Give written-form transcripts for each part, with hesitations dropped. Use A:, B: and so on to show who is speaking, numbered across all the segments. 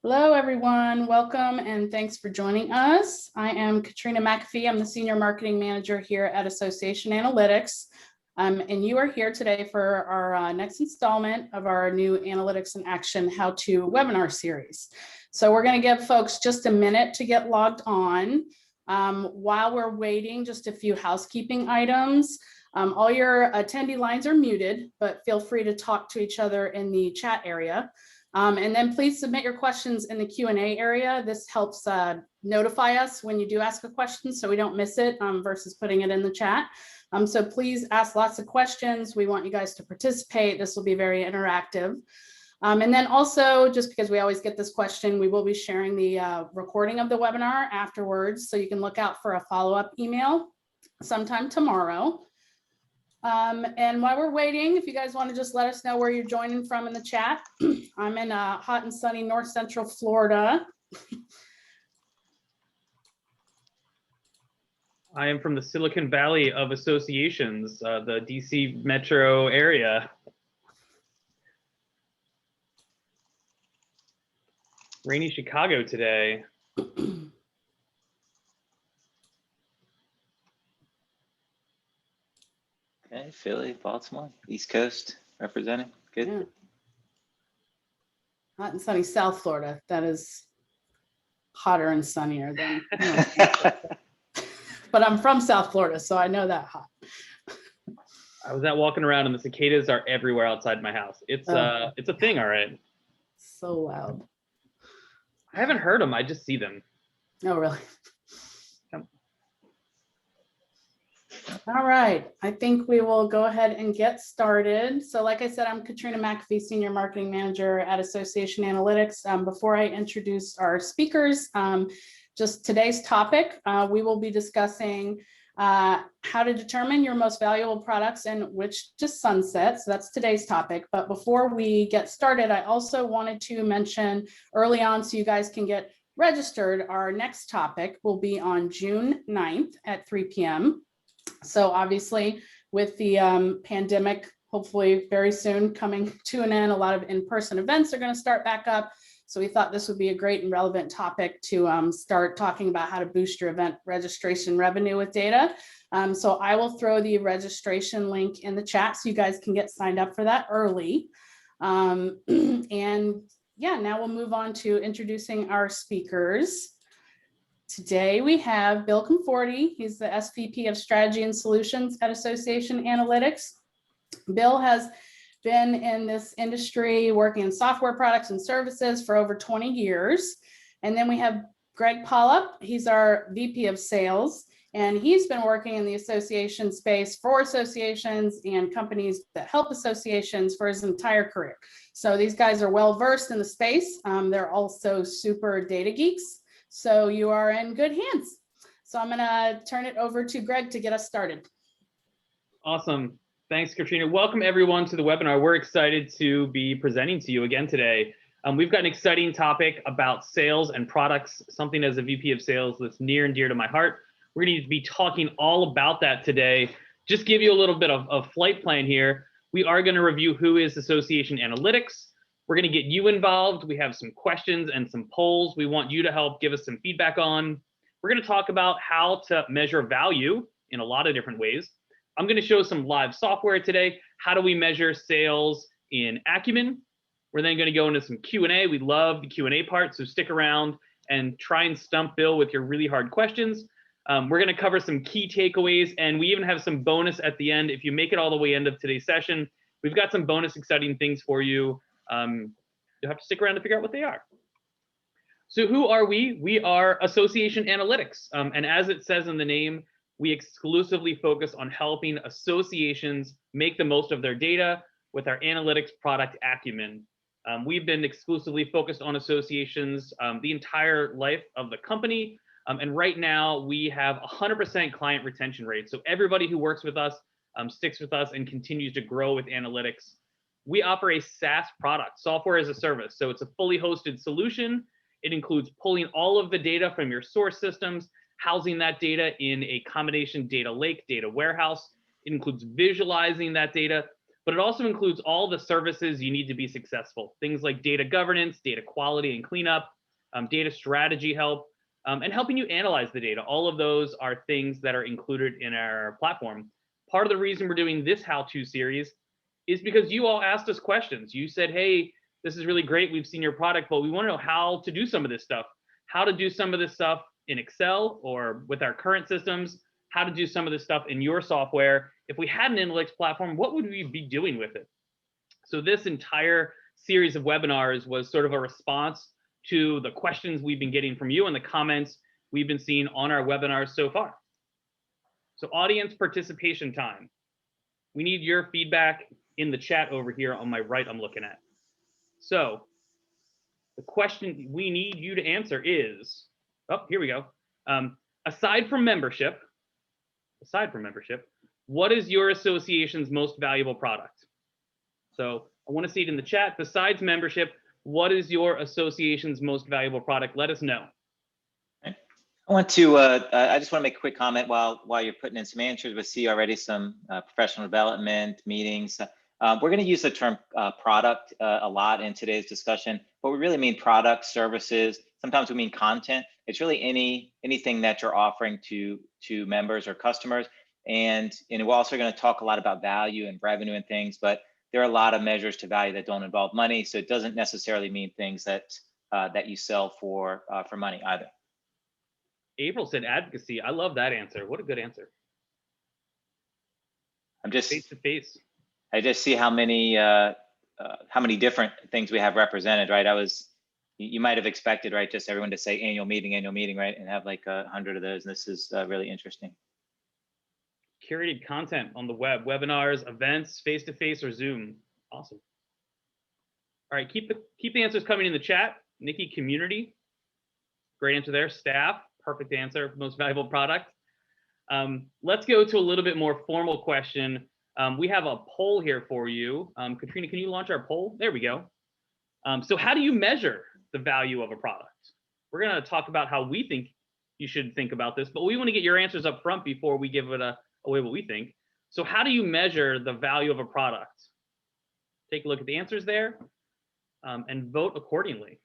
A: Hello, everyone. Welcome and thanks for joining us. I am Katrina McAfee. I'm the Senior Marketing Manager here at Association Analytics. And you are here today for our next installment of our new Analytics in Action How-To webinar series. So we're going to give folks just a minute to get logged on. While we're waiting, just a few housekeeping items. All your attendee lines are muted, but feel free to talk to each other in the chat area. And then please submit your questions in the Q&A area. This helps notify us when you do ask a question so we don't miss it versus putting it in the chat. So please ask lots of questions. We want you guys to participate. This will be very interactive. And then also, just because we always get this question, we will be sharing the recording of the webinar afterwards. So you can look out for a follow-up email sometime tomorrow. And while we're waiting, if you guys want to just let us know where you're joining from in the chat. I'm in hot and sunny North Central Florida.
B: I am from the Silicon Valley of associations, the DC metro area. Rainy Chicago today.
C: Okay, Philly, Baltimore, East Coast representing. Good.
A: Yeah. Hot and sunny South Florida. That is hotter and sunnier than but I'm from South Florida, so I know that hot.
B: I was out walking around and the cicadas are everywhere outside my house. It's a thing, all right.
A: So loud.
B: I haven't heard them, I just see them.
A: Oh, really? All right, I think we will go ahead and get started. So like I said, I'm Katrina McAfee, Senior Marketing Manager at Association Analytics. Before I introduce our speakers, just today's topic, we will be discussing how to determine your most valuable products and which to sunset. So that's today's topic. But before we get started, I also wanted to mention early on so you guys can get registered. Our next topic will be on June 9th at 3 p.m. So obviously with the pandemic, hopefully very soon coming to an end, a lot of in-person events are going to start back up. So we thought this would be a great and relevant topic to start talking about how to boost your event registration revenue with data. So I will throw the registration link in the chat so you guys can get signed up for that early. And yeah, now we'll move on to introducing our speakers. Today we have Bill Conforti. He's the SVP of Strategy and Solutions at Association Analytics. Bill has been in this industry working in software products and services for over 20 years. And then we have Greg Pollup. He's our VP of Sales, and he's been working in the association space for associations and companies that help associations for his entire career. So these guys are well versed in the space. They're also super data geeks. So you are in good hands. So I'm gonna turn it over to Greg to get us started.
B: Awesome. Thanks, Katrina. Welcome everyone to the webinar. We're excited to be presenting to you again today. We've got an exciting topic about sales and products, something as a VP of sales that's near and dear to my heart. We're going to be talking all about that today. Just give you a little bit of flight plan here. We are going to review who is Association Analytics. We're going to get you involved. We have some questions and some polls we want you to help give us some feedback on. We're going to talk about how to measure value in a lot of different ways. I'm going to show some live software today. How do we measure sales in Acumen? We're then going to go into some Q&A. We love the Q&A part, so stick around and try and stump Bill with your really hard questions. We're going to cover some key takeaways, and we even have some bonus at the end. If you make it all the way end of today's session, we've got some bonus exciting things for you. You'll have to stick around to figure out what they are. So who are we? We are Association Analytics. And as it says in the name, we exclusively focus on helping associations make the most of their data with our analytics product Acumen. We've been exclusively focused on associations the entire life of the company. And right now we have 100% client retention rate. So everybody who works with us sticks with us and continues to grow with analytics. We offer a SaaS product, software as a service. So it's a fully hosted solution. It includes pulling all of the data from your source systems, housing that data in a combination data lake, data warehouse. It includes visualizing that data, but it also includes all the services you need to be successful. Things like data governance, data quality and cleanup, data strategy help, and helping you analyze the data. All of those are things that are included in our platform. Part of the reason we're doing this how-to series is because you all asked us questions. You said, hey, this is really great. We've seen your product, but we want to know how to do some of this stuff, how to do some of this stuff in Excel or with our current systems, how to do some of this stuff in your software. If we had an analytics platform, what would we be doing with it? So this entire series of webinars was sort of a response to the questions we've been getting from you and the comments we've been seeing on our webinars so far. So audience participation time. We need your feedback in the chat over here on my right I'm looking at. So the question we need you to answer is, oh, here we go. Aside from membership, what is your association's most valuable product? So I want to see it in the chat. Besides membership, what is your association's most valuable product? Let us know.
C: I want to, I just want to make a quick comment while you're putting in some answers. We see already some professional development meetings. We're going to use the term product a lot in today's discussion, but we really mean products, services. Sometimes we mean content. It's really anything that you're offering to members or customers. And we're also going to talk a lot about value and revenue and things, but there are a lot of measures to value that don't involve money. So it doesn't necessarily mean things that that you sell for money either.
B: April said advocacy. I love that answer. What a good answer.
C: I'm just
B: face to face.
C: I just see how many different things we have represented, right? You might have expected, right, just everyone to say annual meeting, right, and have like 100 of those. And this is really interesting.
B: Curated content on the web, webinars, events, face to face, or Zoom. Awesome. All right, keep the answers coming in the chat. Nikki, community. Great answer there. Staff. Perfect answer. Most valuable product. Let's go to a little bit more formal question. We have a poll here for you. Katrina, can you launch our poll? There we go. So how do you measure the value of a product? We're going to talk about how we think you should think about this, but we want to get your answers up front before we give it away what we think. So how do you measure the value of a product? Take a look at the answers there and vote accordingly.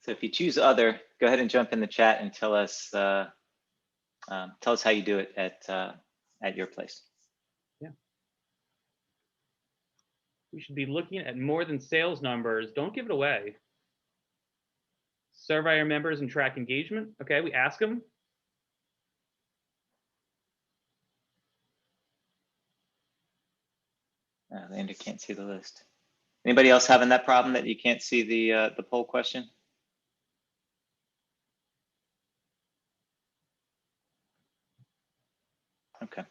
C: So if you choose other, go ahead and jump in the chat and tell us how you do it at your place.
B: Yeah. We should be looking at more than sales numbers. Don't give it away. Survey our members and track engagement. Okay, we ask them.
C: Lander can't see the list. Anybody else having that problem that you can't see the poll question? Okay.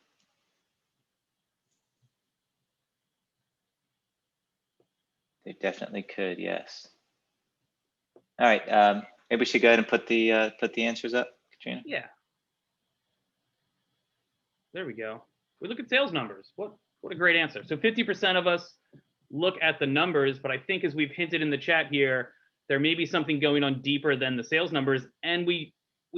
C: They definitely could, yes. All right, maybe we should go ahead and put the answers up, Katrina.
B: Yeah. There we go. We look at sales numbers. What a great answer. So 50% of us look at the numbers, but I think as we've hinted in the chat here, there may be something going on deeper than the sales numbers. And we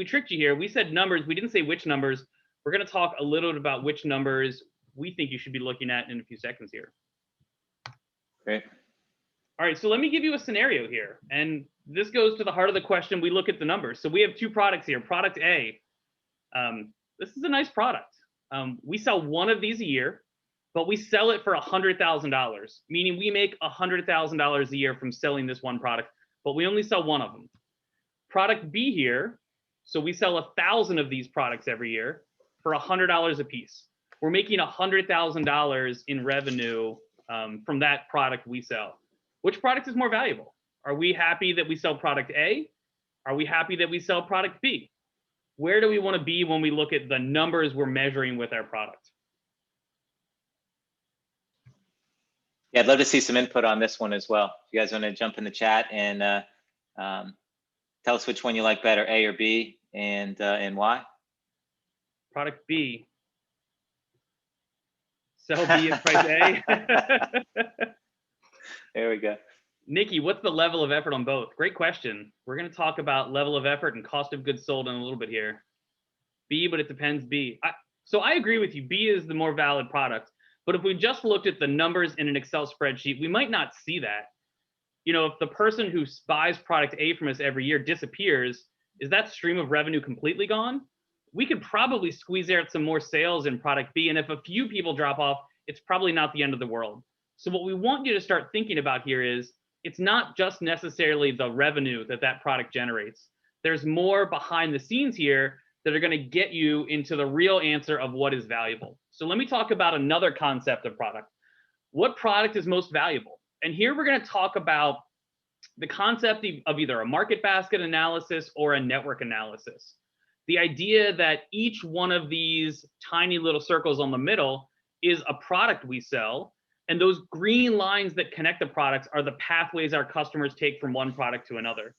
B: tricked you here. We said numbers. We didn't say which numbers. We're going to talk a little bit about which numbers we think you should be looking at in a few seconds here.
C: Great.
B: All right, so let me give you a scenario here. And this goes to the heart of the question. We look at the numbers. So we have two products here. Product A, this is a nice product. We sell one of these a year, but we sell it for $100,000, meaning we make $100,000 a year from selling this one product, but we only sell one of them. Product B here, so we sell 1,000 of these products every year for $100 a piece. We're making $100,000 in revenue from that product we sell. Which product is more valuable? Are we happy that we sell product A? Are we happy that we sell product B? Where do we want to be when we look at the numbers we're measuring with our product?
C: Yeah, I'd love to see some input on this one as well. If you guys want to jump in the chat and tell us which one you like better, A or B, and why.
B: Product B. Sell B at price A.
C: There we go.
B: Nikki, what's the level of effort on both? Great question. We're going to talk about level of effort and cost of goods sold in a little bit here. B, but it depends, B. So I agree with you. B is the more valid product. But if we just looked at the numbers in an Excel spreadsheet, we might not see that. You know, if the person who buys product A from us every year disappears, is that stream of revenue completely gone? We could probably squeeze out some more sales in product B. And if a few people drop off, it's probably not the end of the world. So what we want you to start thinking about here is, it's not just necessarily the revenue that that product generates. There's more behind the scenes here that are going to get you into the real answer of what is valuable. So let me talk about another concept of product. What product is most valuable? And here we're going to talk about the concept of either a market basket analysis or a network analysis. The idea that each one of these tiny little circles on the middle is a product we sell, and those green lines that connect the products are the pathways our customers take from one product to another.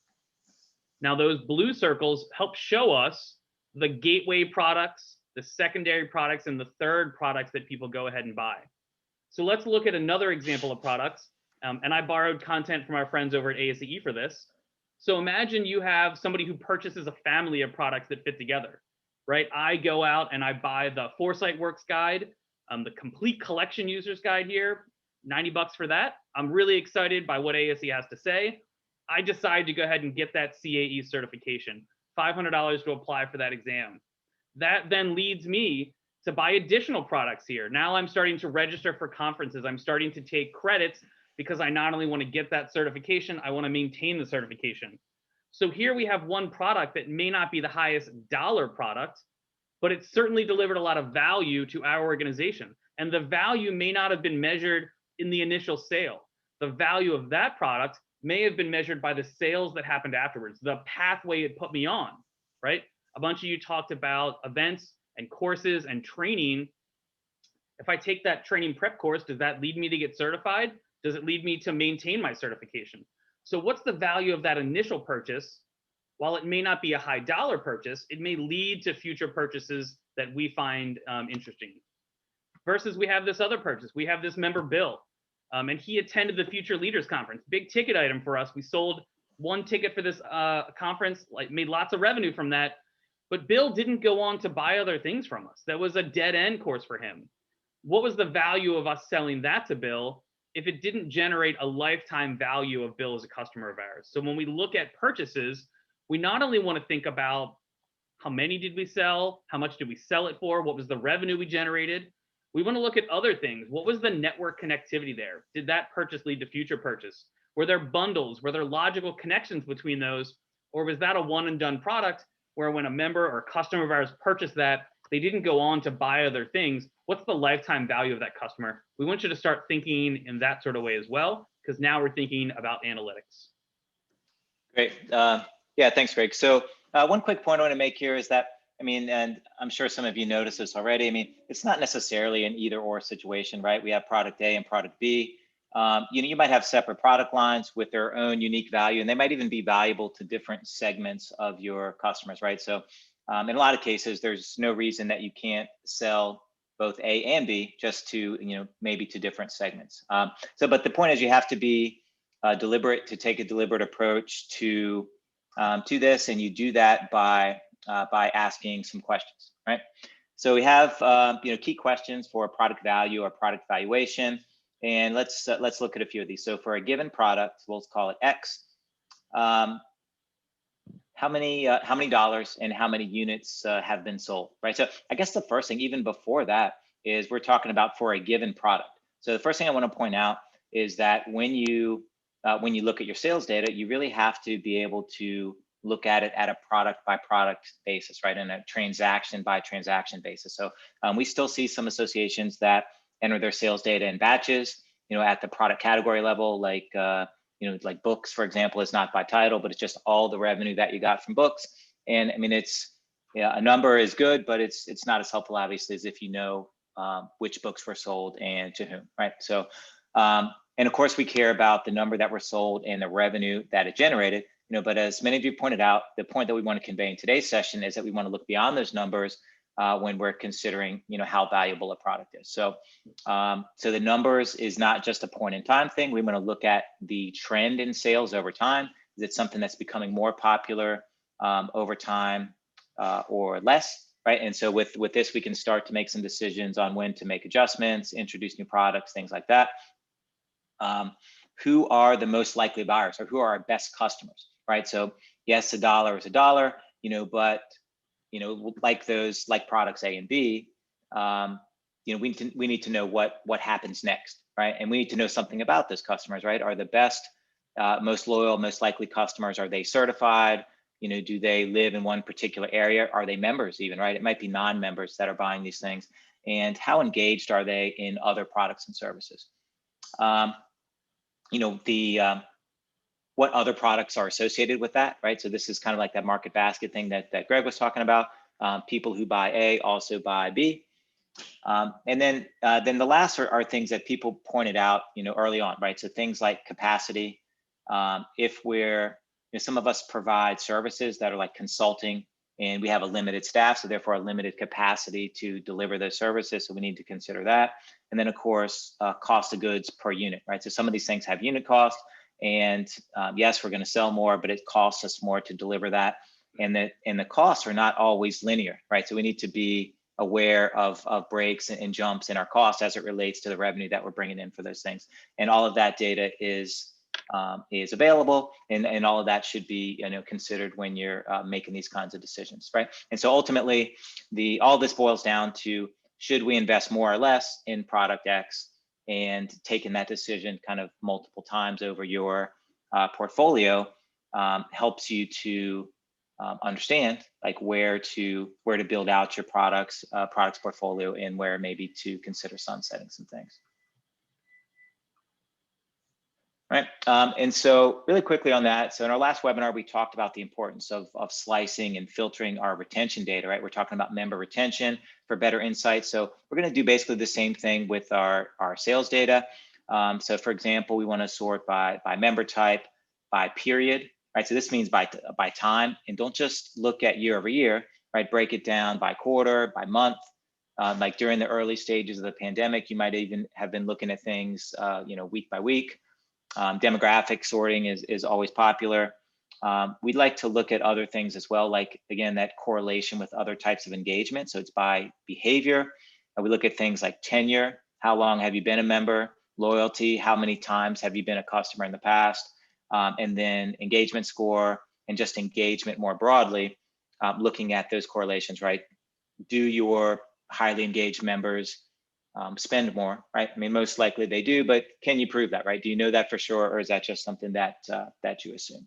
B: Now, those blue circles help show us the gateway products, the secondary products, and the third products that people go ahead and buy. So let's look at another example of products. And I borrowed content from our friends over at ASCE for this. So imagine you have somebody who purchases a family of products that fit together, right? I go out and I buy the Foresight Works guide, the complete collection users guide here, $90 for that. I'm really excited by what ASCE has to say. I decide to go ahead and get that CAE certification, $500 to apply for that exam. That then leads me to buy additional products here. Now I'm starting to register for conferences. I'm starting to take credits because I not only want to get that certification, I want to maintain the certification. So here we have one product that may not be the highest dollar product, but it certainly delivered a lot of value to our organization. And the value may not have been measured in the initial sale. The value of that product may have been measured by the sales that happened afterwards, the pathway it put me on, right? A bunch of you talked about events and courses and training. If I take that training prep course, does that lead me to get certified? Does it lead me to maintain my certification? So what's the value of that initial purchase? While it may not be a high dollar purchase, it may lead to future purchases that we find interesting. Versus we have this other purchase. We have this member, Bill, and he attended the Future Leaders Conference. Big ticket item for us. We sold one ticket for this conference, like made lots of revenue from that. But Bill didn't go on to buy other things from us. That was a dead end course for him. What was the value of us selling that to Bill if it didn't generate a lifetime value of Bill as a customer of ours? So when we look at purchases, we not only want to think about how many did we sell, how much did we sell it for, what was the revenue we generated. We want to look at other things. What was the network connectivity there? Did that purchase lead to future purchase? Were there bundles? Were there logical connections between those? Or was that a one and done product where when a member or customer of ours purchased that, they didn't go on to buy other things? What's the lifetime value of that customer? We want you to start thinking in that sort of way as well, because now we're thinking about analytics.
C: Great. Yeah, thanks, Greg. So one quick point I want to make here is that, I mean, and I'm sure some of you noticed this already, I mean, it's not necessarily an either or situation, right? We have product A and product B. You might have separate product lines with their own unique value, and they might even be valuable to different segments of your customers, right? So in a lot of cases, there's no reason that you can't sell both A and B, just to, maybe to different segments. But the point is you have to be deliberate, to take a deliberate approach to this, and you do that by asking some questions, right? So we have key questions for product value or product valuation, and let's look at a few of these. So for a given product, we'll call it X. How many dollars and how many units have been sold, right? So I guess the first thing, even before that, is we're talking about for a given product. So the first thing I want to point out is that when you look at your sales data, you really have to be able to look at it at a product by product basis, right? And a transaction by transaction basis. So we still see some associations that enter their sales data in batches, at the product category level, like like books, for example, is not by title, but it's just all the revenue that you got from books. And I mean, a number is good, but it's not as helpful, obviously, as if you know which books were sold and to whom, right? So, and of course, we care about the number that were sold and the revenue that it generated, but as many of you pointed out, the point that we want to convey in today's session is that we want to look beyond those numbers when we're considering, how valuable a product is. So, so the numbers is not just a point in time thing. We want to look at the trend in sales over time. Is it something that's becoming more popular over time or less, right? And so with this, we can start to make some decisions on when to make adjustments, introduce new products, things like that. Who are the most likely buyers, or who are our best customers, right? So yes, a dollar is a dollar, but like products A and B, we need to know what happens next, right? And we need to know something about those customers, right? Are the best, most loyal, most likely customers, are they certified? Do they live in one particular area? Are they members even, right? It might be non-members that are buying these things. And how engaged are they in other products and services? What other products are associated with that, right? So this is kind of like that market basket thing that Greg was talking about. People who buy A also buy B. And then the last are things that people pointed out, early on, right? So things like capacity. If we're, some of us provide services that are like consulting, and we have a limited staff, so therefore a limited capacity to deliver those services. So we need to consider that. And then of course, cost of goods per unit, right? So some of these things have unit cost, and yes, we're going to sell more, but it costs us more to deliver that. And the costs are not always linear, right? So we need to be aware of breaks and jumps in our costs as it relates to the revenue that we're bringing in for those things. And all of that data is available, and all of that should be considered when you're making these kinds of decisions, right? And so ultimately, all this boils down to, should we invest more or less in product X? And taking that decision kind of multiple times over your portfolio helps you to understand like where to build out your products portfolio, and where maybe to consider sunsetting some things. Right. And so really quickly on that, so in our last webinar, we talked about the importance of slicing and filtering our retention data, right? We're talking about member retention for better insights. So we're going to do basically the same thing with our sales data. So for example, we want to sort by member type, by period, right? So this means by time, and don't just look at year over year, right? Break it down by quarter, by month. Like during the early stages of the pandemic, you might even have been looking at things, week by week. Demographic sorting is always popular. We'd like to look at other things as well, like, again, that correlation with other types of engagement. So it's by behavior. We look at things like tenure. How long have you been a member? Loyalty. How many times have you been a customer in the past? And then engagement score, and just engagement more broadly, looking at those correlations, right? Do your highly engaged members spend more, right? I mean, most likely they do, but can you prove that, right? Do you know that for sure, or is that just something that you assume?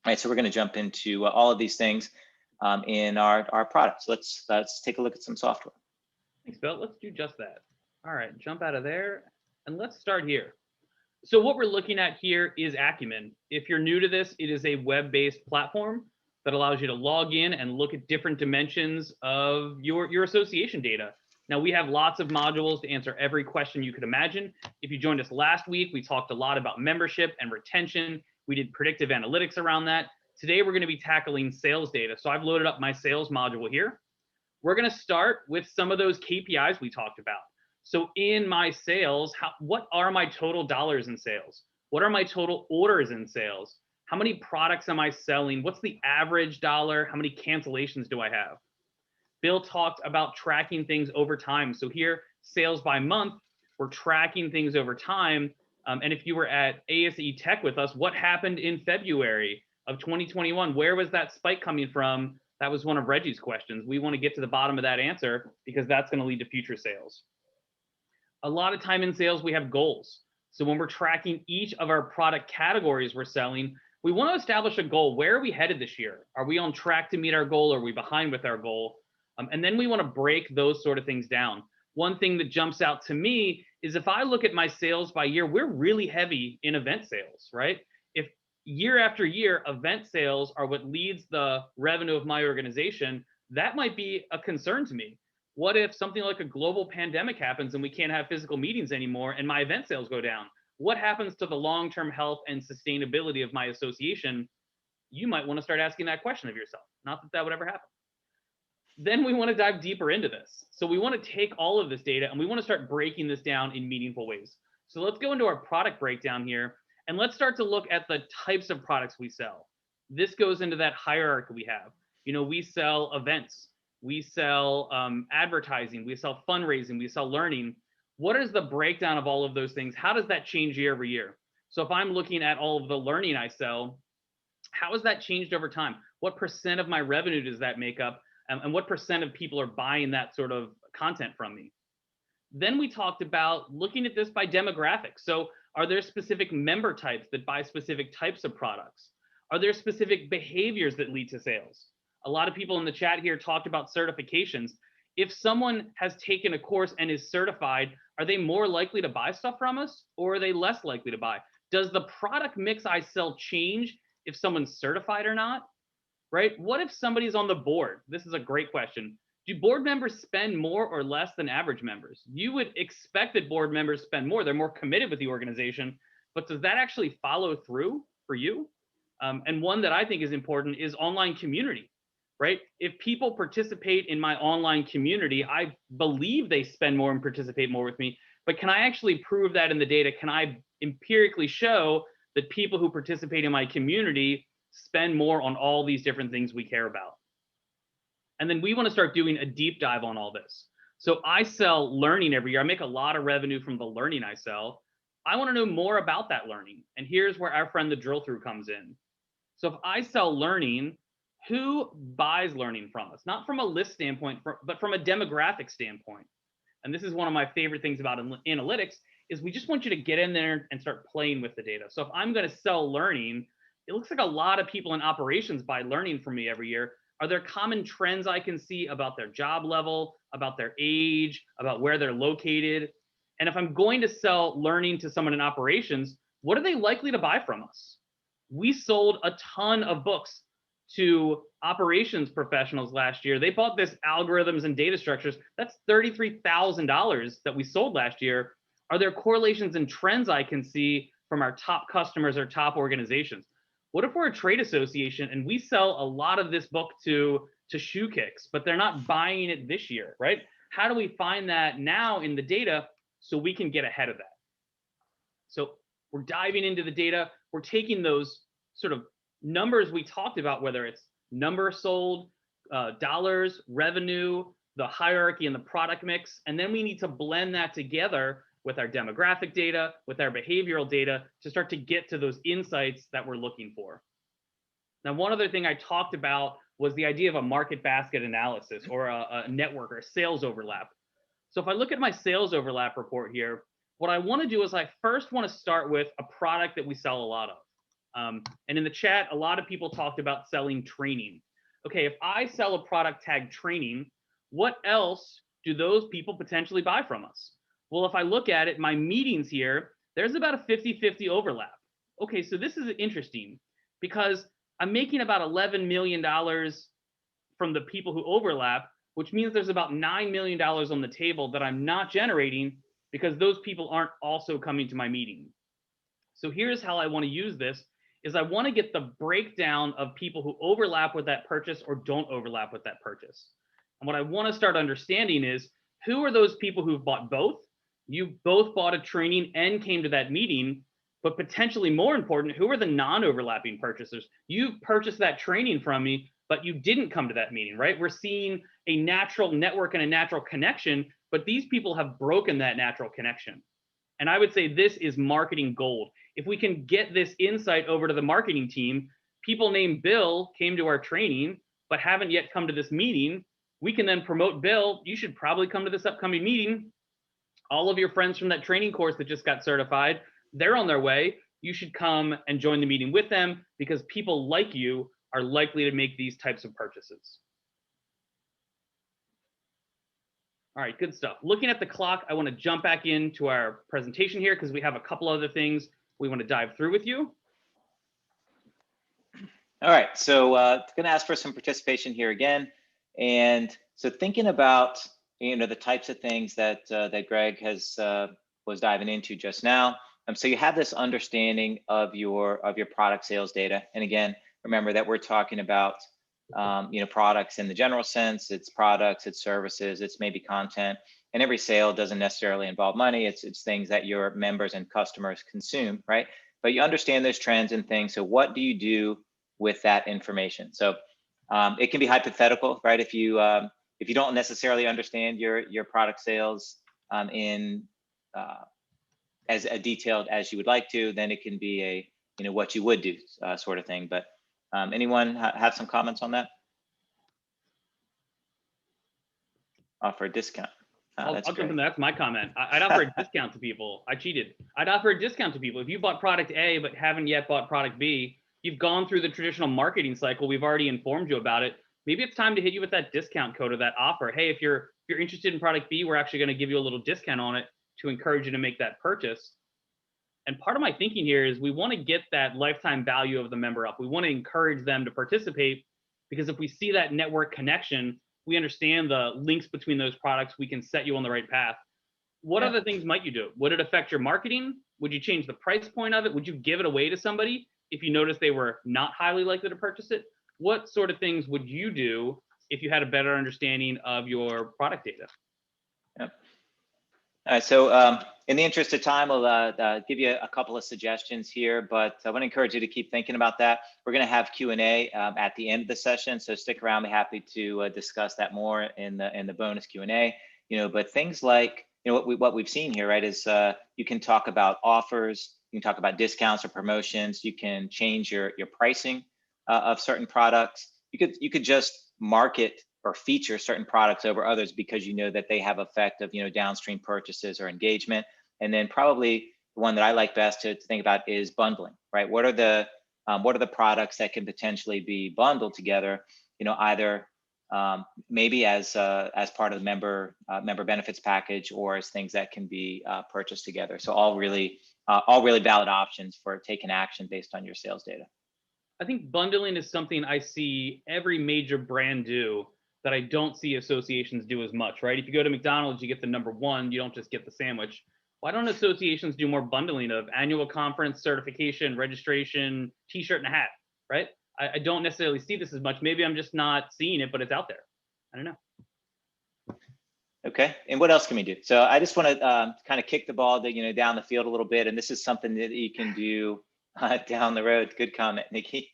C: Right, so we're going to jump into all of these things in our products. Let's take a look at some software.
B: Thanks, Bill. Let's do just that. All right, jump out of there, and let's start here. So what we're looking at here is Acumen. If you're new to this, it is a web-based platform that allows you to log in and look at different dimensions of your association data. Now, we have lots of modules to answer every question you could imagine. If you joined us last week, we talked a lot about membership and retention. We did predictive analytics around that. Today, we're going to be tackling sales data. So I've loaded up my sales module here. We're going to start with some of those KPIs we talked about. So in my sales, what are my total dollars in sales? What are my total orders in sales? How many products am I selling? What's the average dollar? How many cancellations do I have? Bill talked about tracking things over time. So here, sales by month, we're tracking things over time. And if you were at ASE Tech with us, what happened in February of 2021? Where was that spike coming from? That was one of Reggie's questions. We want to get to the bottom of that answer, because that's going to lead to future sales. A lot of time in sales, we have goals. So when we're tracking each of our product categories we're selling, we want to establish a goal. Where are we headed this year? Are we on track to meet our goal? Or are we behind with our goal? And then we want to break those sort of things down. One thing that jumps out to me is, if I look at my sales by year, we're really heavy in event sales, right? If year after year, event sales are what leads the revenue of my organization, that might be a concern to me. What if something like a global pandemic happens and we can't have physical meetings anymore and my event sales go down? What happens to the long-term health and sustainability of my association? You might want to start asking that question of yourself. Not that that would ever happen. Then we want to dive deeper into this. So we want to take all of this data and we want to start breaking this down in meaningful ways. So let's go into our product breakdown here and let's start to look at the types of products we sell. This goes into that hierarchy we have. We sell events, we sell advertising, we sell fundraising, we sell learning. What is the breakdown of all of those things? How does that change year over year? So if I'm looking at all of the learning I sell, how has that changed over time? What % of my revenue does that make up? And what % of people are buying that sort of content from me? Then we talked about looking at this by demographics. So are there specific member types that buy specific types of products? Are there specific behaviors that lead to sales? A lot of people in the chat here talked about certifications. If someone has taken a course and is certified, are they more likely to buy stuff from us, or are they less likely to buy? Does the product mix I sell change if someone's certified or not? Right? What if somebody's on the board? This is a great question. Do board members spend more or less than average members? You would expect that board members spend more. They're more committed with the organization, but does that actually follow through for you? And one that I think is important is online community, right? If people participate in my online community, I believe they spend more and participate more with me, but can I actually prove that in the data? Can I empirically show that people who participate in my community spend more on all these different things we care about? And then we want to start doing a deep dive on all this. So I sell learning every year. I make a lot of revenue from the learning I sell. I want to know more about that learning. And here's where our friend the drill through comes in. So if I sell learning, who buys learning from us? Not from a list standpoint, but from a demographic standpoint. And this is one of my favorite things about analytics is we just want you to get in there and start playing with the data. So if I'm going to sell learning, it looks like a lot of people in operations buy learning from me every year. Are there common trends I can see about their job level, about their age, about where they're located? And if I'm going to sell learning to someone in operations, what are they likely to buy from us? We sold a ton of books to operations professionals last year. They bought this algorithms and data structures. That's $33,000 that we sold last year. Are there correlations and trends I can see from our top customers or top organizations? What if we're a trade association and we sell a lot of this book to shoe kicks, but they're not buying it this year, right? How do we find that now in the data so we can get ahead of that? So we're diving into the data. We're taking those sort of numbers we talked about, whether it's number sold, dollars, revenue, the hierarchy and the product mix, and then we need to blend that together with our demographic data, with our behavioral data to start to get to those insights that we're looking for. Now, one other thing I talked about was the idea of a market basket analysis or a network or a sales overlap. So if I look at my sales overlap report here, what I want to do is I first want to start with a product that we sell a lot of. And in the chat, a lot of people talked about selling training. Okay, if I sell a product tagged training, what else do those people potentially buy from us? Well, if I look at it, my meetings here, there's about a 50-50 overlap. Okay, so this is interesting because I'm making about $11 million from the people who overlap, which means there's about $9 million on the table that I'm not generating because those people aren't also coming to my meeting. So here's how I want to use this is I want to get the breakdown of people who overlap with that purchase or don't overlap with that purchase. And what I want to start understanding is who are those people who've bought both? You both bought a training and came to that meeting, but potentially more important, who are the non-overlapping purchasers? You purchased that training from me, but you didn't come to that meeting, right? We're seeing a natural network and a natural connection, but these people have broken that natural connection. And I would say this is marketing gold. If we can get this insight over to the marketing team, people named Bill came to our training, but haven't yet come to this meeting. We can then promote Bill. You should probably come to this upcoming meeting. All of your friends from that training course that just got certified, they're on their way. You should come and join the meeting with them because people like you are likely to make these types of purchases. All right, good stuff. Looking at the clock, I want to jump back into our presentation here because we have a couple other things we want to dive through with you.
C: All right, so going to ask for some participation here again. And so thinking about the types of things that that Greg was diving into just now. So you have this understanding of your product sales data. And again, remember that we're talking about products in the general sense. It's products, it's services, it's maybe content. And every sale doesn't necessarily involve money. It's things that your members and customers consume, right? But you understand those trends and things. So what do you do with that information? So it can be hypothetical, right? If you don't necessarily understand your product sales as detailed as you would like to, then it can be a what you would do sort of thing. But anyone have some comments on that? Offer a discount.
B: I'll jump in. That's my comment. I'd offer a discount to people. I cheated. I'd offer a discount to people. If you bought product A but haven't yet bought product B, you've gone through the traditional marketing cycle. We've already informed you about it. Maybe it's time to hit you with that discount code or that offer. Hey, if you're interested in product B, we're actually going to give you a little discount on it to encourage you to make that purchase. And part of my thinking here is we want to get that lifetime value of the member up. We want to encourage them to participate, because if we see that network connection, we understand the links between those products, we can set you on the right path. What other things might you do? Would it affect your marketing? Would you change the price point of it? Would you give it away to somebody if you noticed they were not highly likely to purchase it? What sort of things would you do if you had a better understanding of your product data?
C: Yep. All right, so in the interest of time, I'll give you a couple of suggestions here, but I want to encourage you to keep thinking about that. We're going to have Q&A at the end of the session, so stick around. Be happy to discuss that more in the bonus Q&A. But things like what we've seen here, right, is you can talk about offers, you can talk about discounts or promotions, you can change your pricing of certain products. You could just market or feature certain products over others because that they have effect of downstream purchases or engagement. And then probably the one that I like best to think about is bundling, right? What are the products that can potentially be bundled together, either maybe as part of the member benefits package, or as things that can be purchased together. So all really valid options for taking action based on your sales data.
B: I think bundling is something I see every major brand do that I don't see associations do as much, right? If you go to McDonald's, you get the #1, you don't just get the sandwich. Why don't associations do more bundling of annual conference, certification, registration, t-shirt and a hat, right? I don't necessarily see this as much. Maybe I'm just not seeing it, but it's out there. I don't know.
C: Okay, and what else can we do? So I just want to kind of kick the ball down the field a little bit, and this is something that you can do down the road. Good comment, Nikki.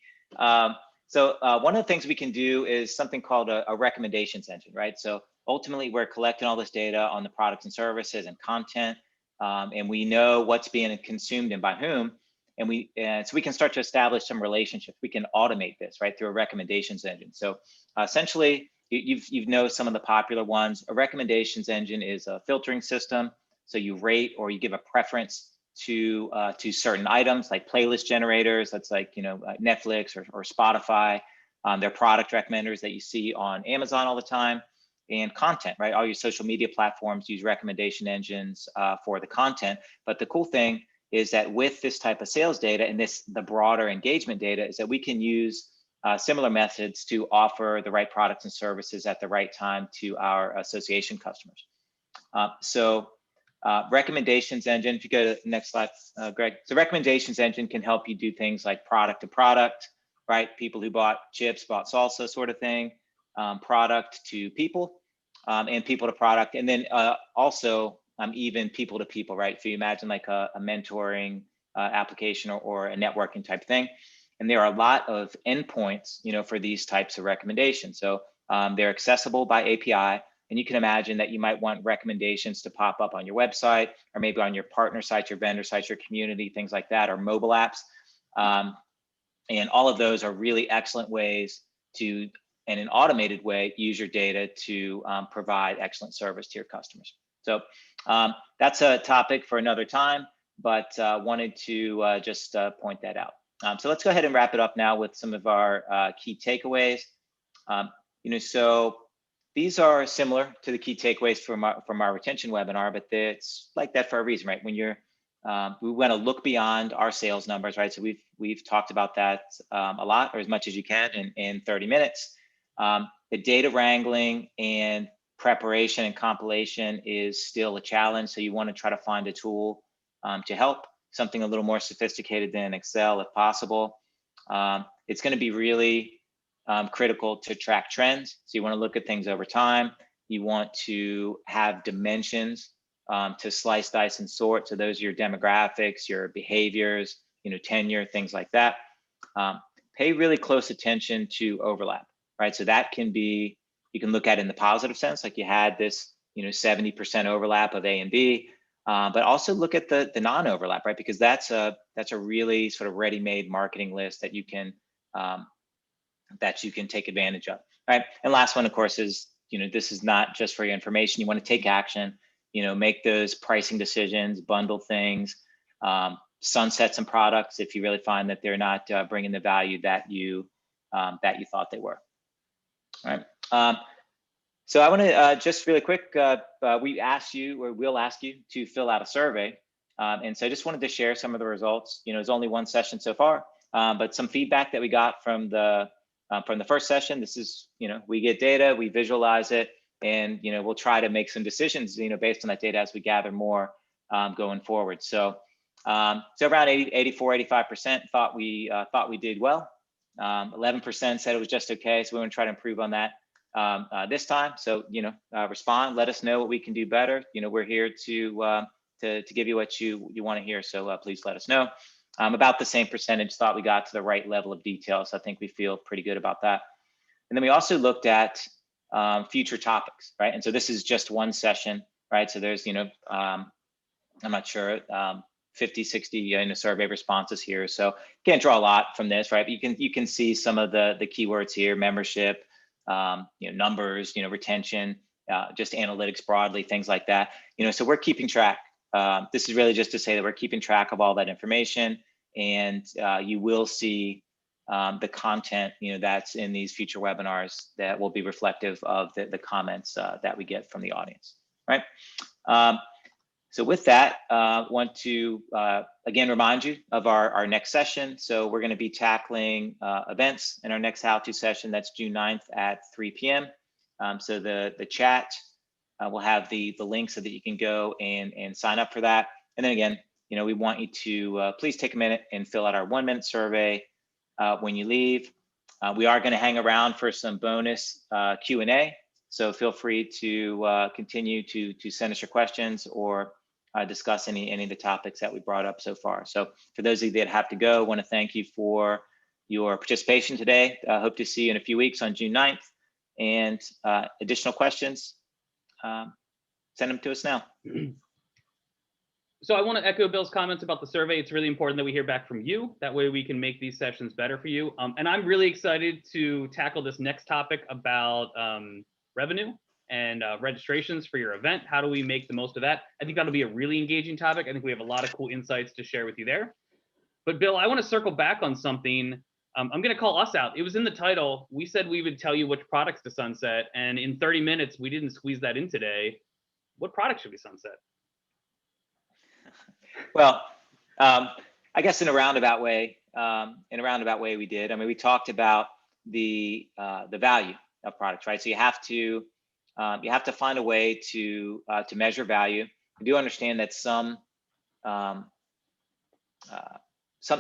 C: So one of the things we can do is something called a recommendations engine, right? So ultimately, we're collecting all this data on the products and services and content, and we know what's being consumed and by whom, and so we can start to establish some relationships. We can automate this, right, through a recommendations engine. So essentially, you know some of the popular ones. A recommendations engine is a filtering system. So you rate or you give a preference to certain items like playlist generators. That's like Netflix or Spotify. They're product recommenders that you see on Amazon all the time, and content, right? All your social media platforms use recommendation engines for the content. But the cool thing is that with this type of sales data and the broader engagement data, is that we can use similar methods to offer the right products and services at the right time to our association customers. Recommendations engine, if you go to the next slide, Greg. So recommendations engine can help you do things like product to product, right? People who bought chips, bought salsa sort of thing, product to people, and people to product. And then also even people to people, right? If you imagine like a mentoring application or a networking type thing. And there are a lot of endpoints, for these types of recommendations. So they're accessible by API. And you can imagine that you might want recommendations to pop up on your website, or maybe on your partner sites, your vendor sites, your community, things like that, or mobile apps. And all of those are really excellent ways to, in an automated way, use your data to provide excellent service to your customers. So that's a topic for another time, but wanted to just point that out. So let's go ahead and wrap it up now with some of our key takeaways. So these are similar to the key takeaways from our retention webinar, but it's like that for a reason, right? When we want to look beyond our sales numbers, right? So we've talked about that a lot, or as much as you can in 30 minutes. The data wrangling and preparation and compilation is still a challenge. So you want to try to find a tool to help, something a little more sophisticated than Excel if possible. It's going to be really critical to track trends. So you want to look at things over time. You want to have dimensions to slice, dice, and sort. So those are your demographics, your behaviors, tenure, things like that. Pay really close attention to overlap, right? So that can be, you can look at it in the positive sense, like you had this, 70% overlap of A and B, but also look at the non-overlap, right? Because that's a really sort of ready-made marketing list that you can take advantage of, right? And last one, of course, is, this is not just for your information. You want to take action, make those pricing decisions, bundle things, sunset some products if you really find that they're not bringing the value that you thought they were. All right. So I want to just really quick, we asked you, or we'll ask you to fill out a survey. And so I just wanted to share some of the results. It's only one session so far, but some feedback that we got from the first session. This is, we get data, we visualize it, and we'll try to make some decisions, based on that data as we gather more going forward. So around 84, 85% thought we did well. 11% said it was just okay. So we want to try to improve on that this time. So respond, let us know what we can do better. We're here to give you what you want to hear. So please let us know. About the same percentage thought we got to the right level of detail. So I think we feel pretty good about that. And then we also looked at future topics, right? And so this is just one session, right? So there's, I'm not sure, 50, 60 survey responses here. So can't draw a lot from this, right? But you can see some of the keywords here: membership, numbers, retention, just analytics broadly, things like that. So we're keeping track. This is really just to say that we're keeping track of all that information, and you will see the content, that's in these future webinars that will be reflective of the comments that we get from the audience, right? So with that, want to again remind you of our next session. So we're going to be tackling events in our next how-to session. That's June 9th at 3 p.m. So the chat will have the link so that you can go and sign up for that. And then again, we want you to please take a minute and fill out our 1-minute survey when you leave. We are going to hang around for some bonus Q&A. So feel free to continue to send us your questions or discuss any of the topics that we brought up so far. So for those of you that have to go, I want to thank you for your participation today. I hope to see you in a few weeks on June 9th. And additional questions, send them to us now.
B: So I want to echo Bill's comments about the survey. It's really important that we hear back from you. That way we can make these sessions better for you. And I'm really excited to tackle this next topic about revenue and registrations for your event. How do we make the most of that? I think that'll be a really engaging topic. I think we have a lot of cool insights to share with you there. But Bill, I want to circle back on something. I'm going to call us out. It was in the title. We said we would tell you which products to sunset. And in 30 minutes, we didn't squeeze that in today. What product should we sunset?
C: Well, I guess in a roundabout way, we did. I mean, we talked about the value of products, right? So you have to find a way to measure value. I do understand that some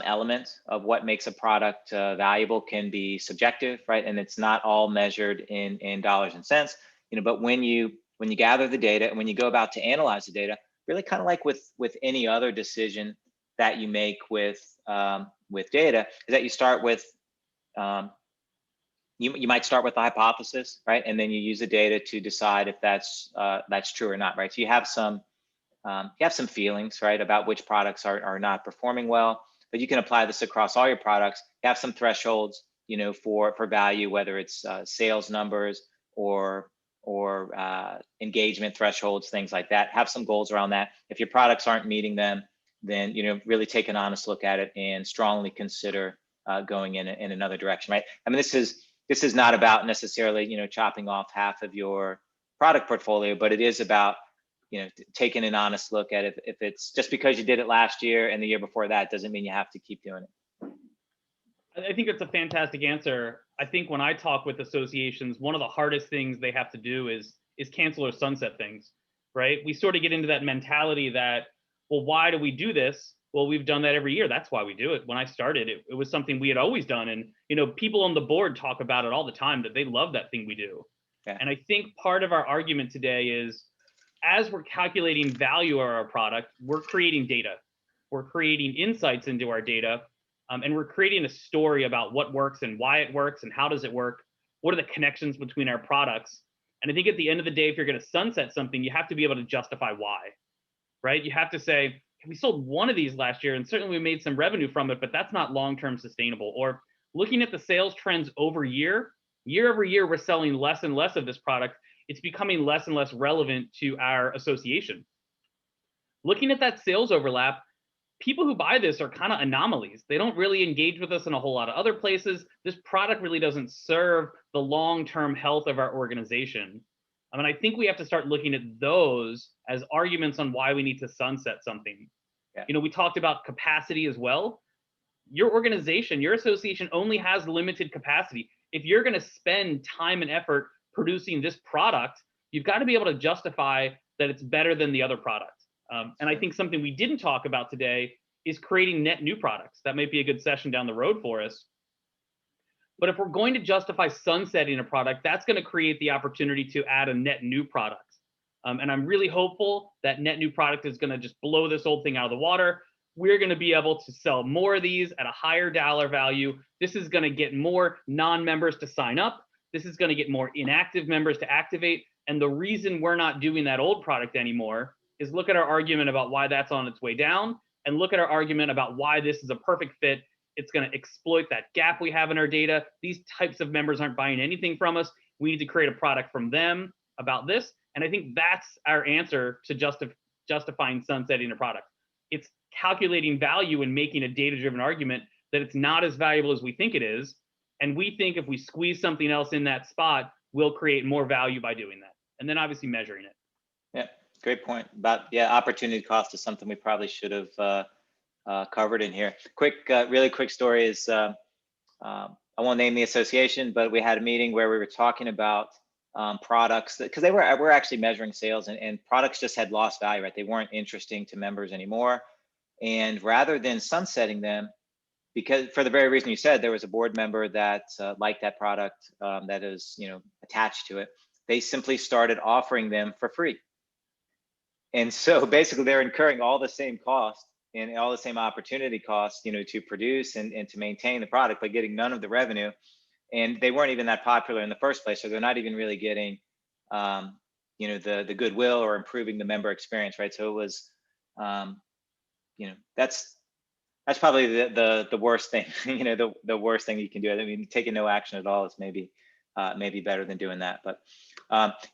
C: elements of what makes a product valuable can be subjective, right? And it's not all measured in dollars and cents, but when you gather the data and when you go about to analyze the data, really kind of like with any other decision that you make with data, is that you start with you might start with the hypothesis, right? And then you use the data to decide if that's true or not, right? So you have some feelings, right, about which products are not performing well, but you can apply this across all your products. You have some thresholds, for value, whether it's sales numbers or engagement thresholds, things like that. Have some goals around that. If your products aren't meeting them, then really take an honest look at it and strongly consider going in another direction, right? I mean, this is not about necessarily chopping off half of your product portfolio, but it is about taking an honest look at it. If it's just because you did it last year and the year before that doesn't mean you have to keep doing it.
B: I think it's a fantastic answer. I think when I talk with associations, one of the hardest things they have to do is cancel or sunset things, right? We sort of get into that mentality that, well, why do we do this? Well, we've done that every year. That's why we do it. When I started, it was something we had always done. And, you know, people on the board talk about it all the time, that they love that thing we do.
C: Yeah.
B: And I think part of our argument today is, as we're calculating value of our product, we're creating data. We're creating insights into our data, and we're creating a story about what works and why it works and how does it work. What are the connections between our products? And I think at the end of the day, if you're going to sunset something, you have to be able to justify why, right? You have to say, we sold one of these last year and certainly we made some revenue from it, but that's not long-term sustainable. Or looking at the sales trends over year over year, we're selling less and less of this product. It's becoming less and less relevant to our association. Looking at that sales overlap, people who buy this are kind of anomalies. They don't really engage with us in a whole lot of other places. This product really doesn't serve the long-term health of our organization. I mean, I think we have to start looking at those as arguments on why we need to sunset something.
C: Yeah.
B: You know, we talked about capacity as well. Your organization, your association only has limited capacity. If you're going to spend time and effort producing this product, you've got to be able to justify that it's better than the other product. And I think something we didn't talk about today is creating net new products. That might be a good session down the road for us. But if we're going to justify sunsetting a product, that's going to create the opportunity to add a net new product. And I'm really hopeful that net new product is going to just blow this old thing out of the water. We're going to be able to sell more of these at a higher dollar value. This is going to get more non-members to sign up. This is going to get more inactive members to activate. And the reason we're not doing that old product anymore is look at our argument about why that's on its way down, and look at our argument about why this is a perfect fit. It's going to exploit that gap we have in our data. These types of members aren't buying anything from us. We need to create a product from them about this. And I think that's our answer to justifying sunsetting a product. It's calculating value and making a data-driven argument that it's not as valuable as we think it is. And we think if we squeeze something else in that spot, we'll create more value by doing that. And then obviously measuring it.
C: Yeah, great point. About, yeah, opportunity cost is something we probably should have covered in here. Really quick story is, I won't name the association, but we had a meeting where we were talking about products, because we're actually measuring sales, and products just had lost value, right? They weren't interesting to members anymore. And rather than sunsetting them, because for the very reason you said, there was a board member that liked that product, that is, you know, attached to it, they simply started offering them for free. And so basically they're incurring all the same cost and all the same opportunity costs, you know, to produce and to maintain the product, but getting none of the revenue. And they weren't even that popular in the first place, so they're not even really getting, you know, the goodwill or improving the member experience, right? So it was, you know, that's probably the worst thing, you know, the worst thing you can do. I mean, taking no action at all is maybe better than doing that. But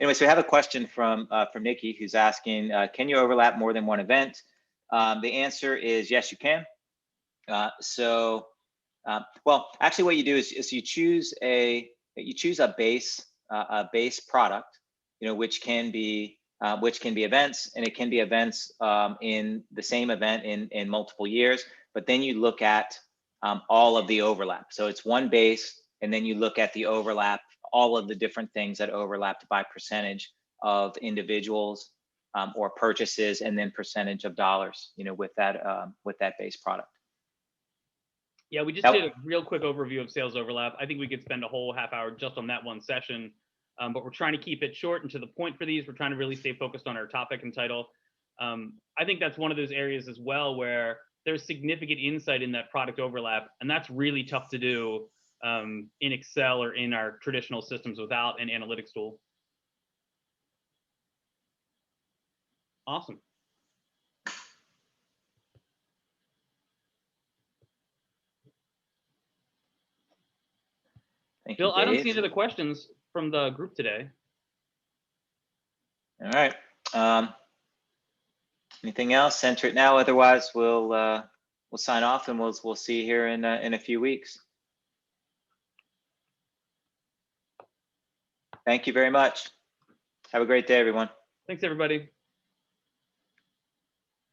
C: anyway, so we have a question from Nikki, who's asking, can you overlap more than one event? The answer is yes, you can. Well, actually, what you do is you choose a base product, you know, which can be events, and it can be events in the same event in multiple years. But then you look at all of the overlap. So it's one base, and then you look at the overlap, all of the different things that overlapped by percentage of individuals or purchases, and then percentage of dollars, you know, with that base product.
B: Yeah, we just did a real quick overview of sales overlap. I think we could spend a whole half hour just on that one session, but we're trying to keep it short and to the point for these. We're trying to really stay focused on our topic and title. I think that's one of those areas as well where there's significant insight in that product overlap, and that's really tough to do in Excel or in our traditional systems without an analytics tool. Awesome.
C: Thank
B: Bill,
C: you,
B: I don't
C: Dave.
B: see any other questions from the group today.
C: All right. Anything else? Enter it now. Otherwise, we'll sign off, and we'll see you here in a few weeks. Thank you very much. Have a great day, everyone.
B: Thanks, everybody.